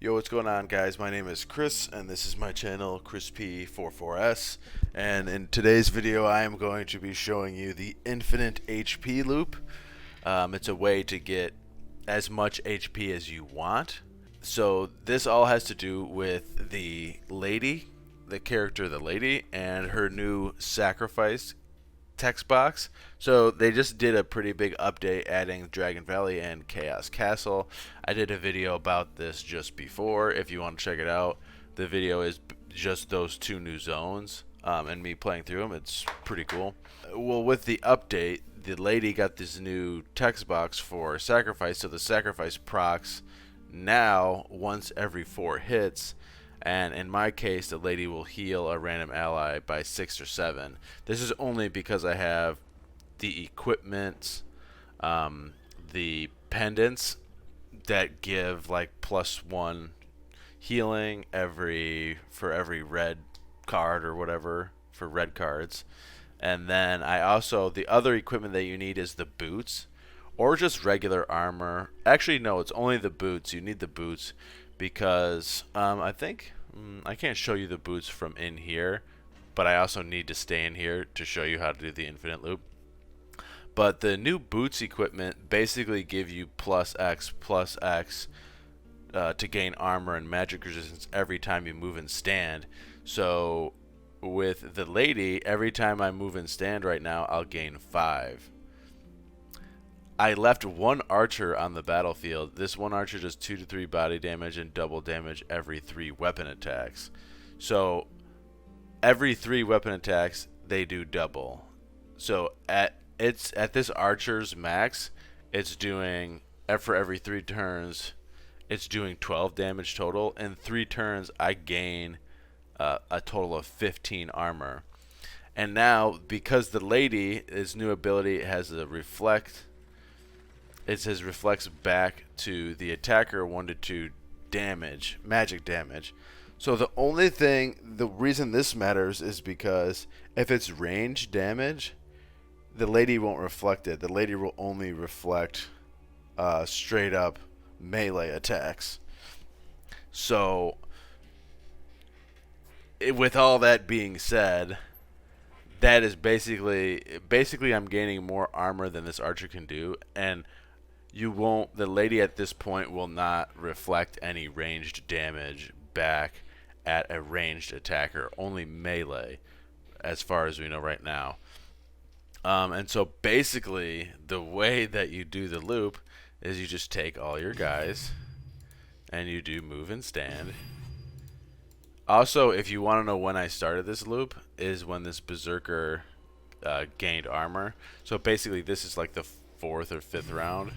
Yo, what's going on, guys? My name is Chris, and this is my channel, ChrisP44S. And in today's video, I am going to be showing you the infinite HP loop. It's a way to get as much HP as you want. So this all has to do with the lady, the character, the lady, and her new sacrifice text box. So they just did a pretty big update adding Dragon Valley and Chaos Castle. I did a video about this just before. If you want to check it out, the video is just those two new zones and me playing through them. It's pretty cool. Well, with the update, the lady got this new text box for sacrifice, so the sacrifice procs now once every 4 hits, and in my case the lady will heal a random ally by 6 or 7. This is only because I have the equipment, the pendants that give like +1 healing for every red card or whatever for red cards. And then I also, the other equipment that you need is the boots or just regular armor. Actually, no, it's only the boots. You need the boots because I think I can't show you the boots from in here, but I also need to stay in here to show you how to do the infinite loop. But the new boots equipment basically give you +X to gain armor and magic resistance every time you move and stand. So with the lady, every time I move and stand right now, I'll gain 5. I left one archer on the battlefield. This one archer does 2 to 3 body damage and double damage every 3 weapon attacks. So every 3 weapon attacks, they do double. So at this archer's max, it's doing for every 3 turns, it's doing 12 damage total. In 3 turns, I gain a total of 15 armor. And now, because the lady, his new ability has a reflect, it says reflects back to the attacker 1 to 2 damage, magic damage. So the reason this matters is because if it's range damage, the lady won't reflect it. The lady will only reflect straight up melee attacks. So with all that being said, that is basically I'm gaining more armor than this archer can do, and the lady at this point will not reflect any ranged damage back at a ranged attacker, only melee as far as we know right now. And so basically the way that you do the loop is you just take all your guys and you do move and stand. Also, if you want to know when I started this loop, is when this berserker gained armor. So basically this is like the 4th or 5th round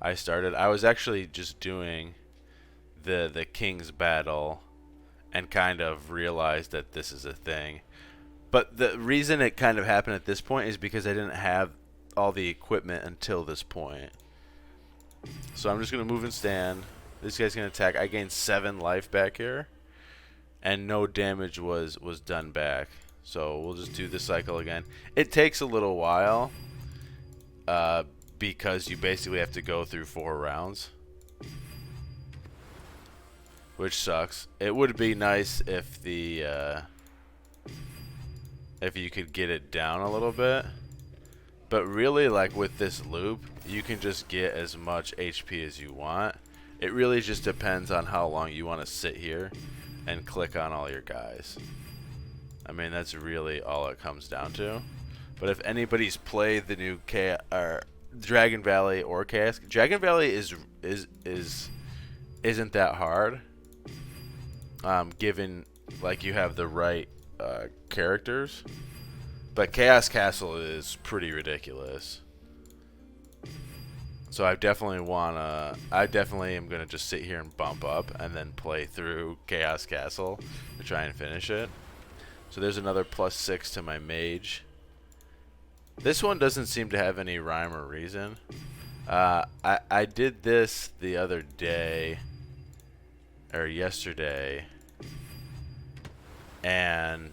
I started. I was actually just doing the King's Battle and kind of realized that this is a thing. But the reason it kind of happened at this point is because I didn't have all the equipment until this point. So I'm just going to move and stand. This guy's going to attack. I gained 7 life back here, and no damage was done back. So we'll just do the cycle again. It takes a little while because you basically have to go through 4 rounds, which sucks. It would be nice if if you could get it down a little bit, but really, like with this loop, you can just get as much HP as you want. It really just depends on how long you want to sit here and click on all your guys. I mean, that's really all it comes down to. But if anybody's played the new Dragon Valley or Chaos, Dragon Valley isn't that hard, given like you have the right characters. But Chaos Castle is pretty ridiculous. So I definitely am gonna just sit here and bump up and then play through Chaos Castle to try and finish it. So there's another +6 to my mage. This one doesn't seem to have any rhyme or reason. I did this the other day, or yesterday, and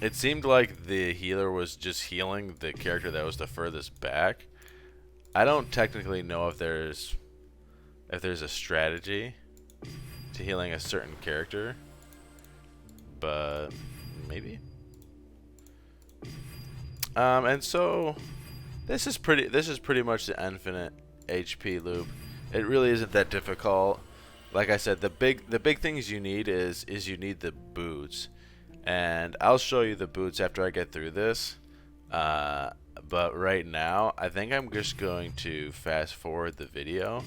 it seemed like the healer was just healing the character that was the furthest back. I don't technically know if there's if there's a strategy to healing a certain character, but maybe. And so this is pretty much the infinite HP loop. It really isn't that difficult. Like I said, the big things you need is you need the boots, and I'll show you the boots after I get through this. But right now, I think I'm just going to fast forward the video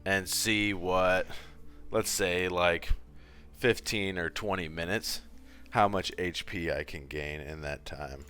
and see what, let's say like 15 or 20 minutes, how much HP I can gain in that time.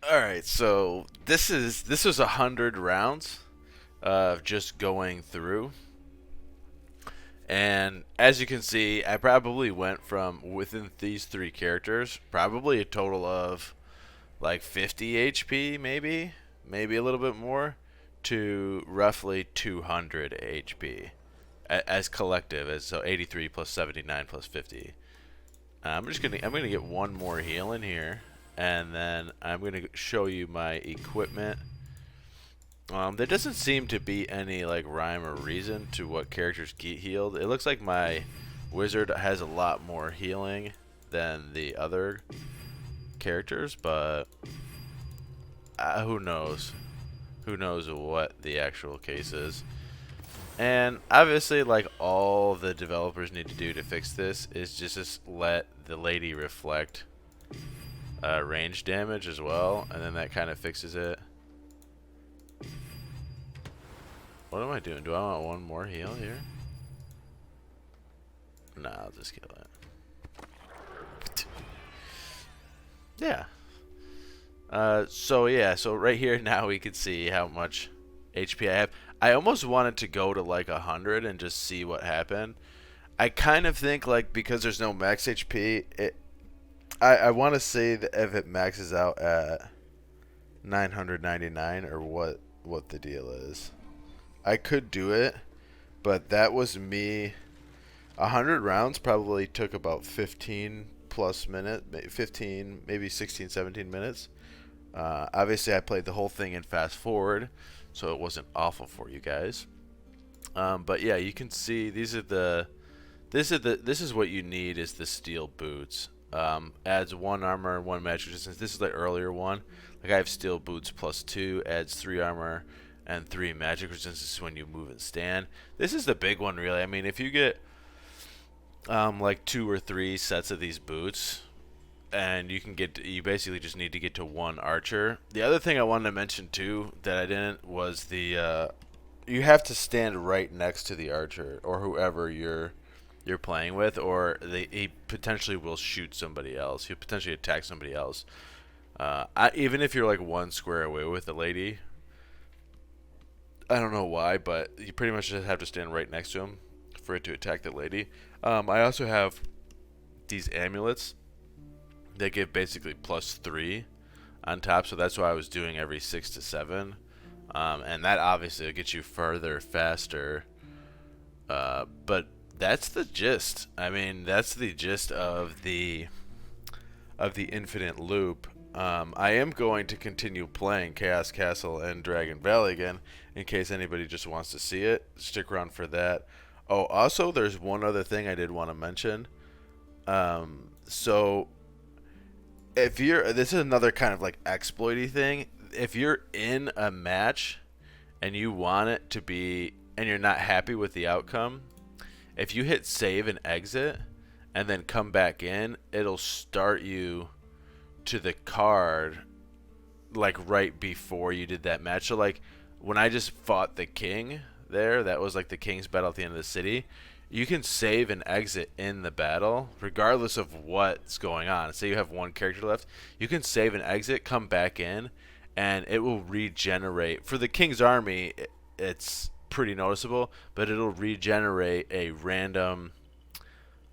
Alright, so this was 100 rounds of just going through. And as you can see, I probably went from within these three characters, probably a total of like 50 HP, maybe a little bit more, to roughly 200 HP as collective, as so 83 plus 79 plus 50. I'm gonna get one more heal in here, and then I'm gonna show you my equipment. There doesn't seem to be any like rhyme or reason to what characters get healed. It looks like my wizard has a lot more healing than the other characters, but who knows? Who knows what the actual case is? And obviously, like all the developers need to do to fix this is just let the lady reflect range damage as well, and then that kind of fixes it. What am I doing? Do I want one more heal here? Nah, I'll just kill it. Yeah. So right here now we can see how much HP I have. I almost wanted to go to like 100 and just see what happened. I kind of think like because there's no max HP, I want to say that if it maxes out at 999 or what the deal is. I could do it, but that was me. 100 rounds probably took about 15 plus minutes, 15, maybe 16, 17 minutes. Obviously, I played the whole thing in fast forward, so it wasn't awful for you guys. But yeah, you can see this is what you need is the steel boots. Adds 1 armor, 1 magic resistance. This is the earlier one. Like I have steel boots +2, adds 3 armor and 3 magic resistance when you move and stand. This is the big one, really. I mean, if you get like 2 or 3 sets of these boots, and you basically just need to get to 1 archer. The other thing I wanted to mention too that I didn't was the you have to stand right next to the archer or whoever you're playing with, or he potentially will shoot somebody else. He'll potentially attack somebody else. Even if you're like 1 square away with the lady, I don't know why, but you pretty much just have to stand right next to him for it to attack the lady. I also have these amulets that give basically +3 on top, so that's why I was doing every 6 to 7. And that obviously will get you further faster. But that's the gist. I mean, that's the gist of the infinite loop. I am going to continue playing Chaos Castle and Dragon Valley again in case anybody just wants to see it. Stick around for that. Oh, also, there's one other thing I did want to mention. So, this is another kind of like exploity thing. If you're in a match and you want it to be, and you're not happy with the outcome, if you hit save and exit and then come back in, it'll start you to the card like right before you did that match. So like when I just fought the king there, that was like the king's battle at the end of the city, you can save and exit in the battle regardless of what's going on. Say you have 1 character left, you can save and exit, come back in, and it will regenerate. For the King's Army, it's pretty noticeable, but it'll regenerate a random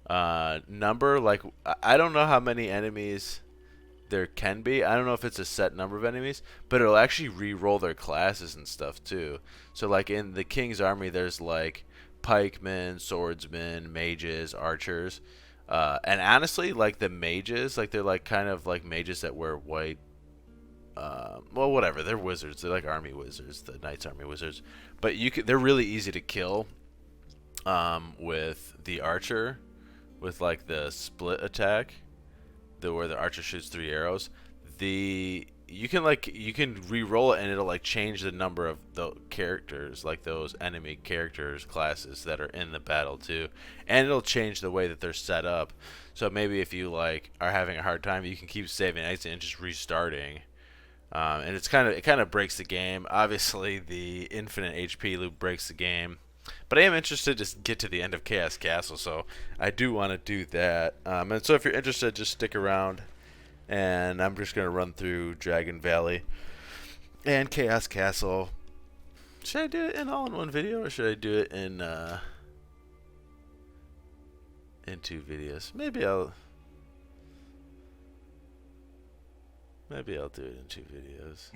number. Like, I don't know how many enemies there can be. I don't know if it's a set number of enemies, but it'll actually re-roll their classes and stuff too. So like in the King's Army, there's like pikemen, swordsmen, mages, archers, and honestly, like the mages, like they're like kind of like mages that wear white. Well, whatever. They're wizards. They're like army wizards, the Knights Army wizards. But they're really easy to kill with the archer, with like the split attack, where the archer shoots 3 arrows. You can re-roll it and it'll like change the number of the characters, like those enemy characters classes that are in the battle too, and it'll change the way that they're set up. So maybe if you like are having a hard time, you can keep saving eggs and just restarting. And it kind of breaks the game. Obviously, the infinite HP loop breaks the game. But I am interested to get to the end of Chaos Castle, so I do want to do that. And so if you're interested, just stick around. And I'm just going to run through Dragon Valley and Chaos Castle. Should I do it in all in one video, or should I do it in 2 videos? Maybe I'll do it in 2 videos.